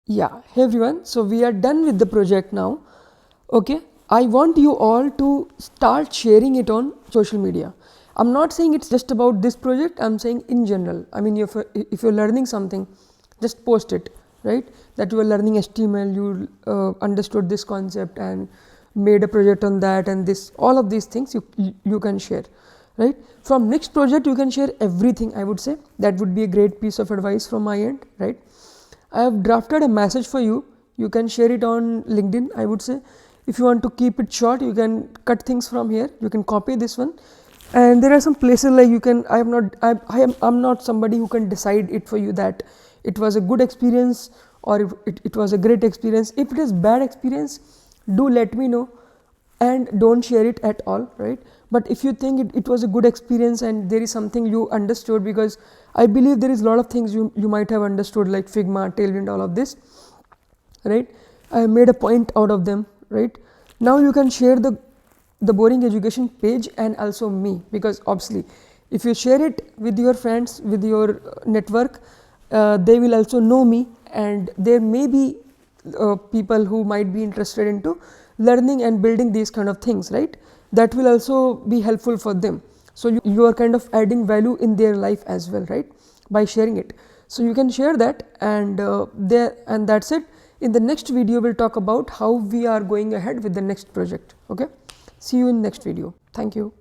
Yeah, hey everyone, so we are done with the project now. Okay, I want you all to start sharing it on social media. I'm not saying it's just about this project, I'm saying in general. I mean, if you're learning something, just post it, right? That you are learning HTML, you understood this concept and made a project on that, and this, all of these things you can share, right? From next project, you can share everything, I would say. That would be a great piece of advice from my end, right? I have drafted a message for you. You can share it on LinkedIn, I would say. If you want to keep it short, you can cut things from here. You can copy this one. And there are some places like you can, I'm not somebody who can decide it for you that it was a good experience or if it was a great experience. If it is bad experience, do let me know and don't share it at all, right? But if you think it was a good experience and there is something you understood, because I believe there is a lot of things you might have understood, like Figma, Tailwind, all of this, right? I made a point out of them, right? Now you can share the boring education page and also me, because obviously if you share it with your friends, with your network, they will also know me, and there may be people who might be interested into learning and building these kind of things, right? That will also be helpful for them. So you are kind of adding value in their life as well, right, by sharing it. So you can share that, and and that's it. In the next video, we'll talk about how we are going ahead with the next project. Okay, see you in next video. Thank you.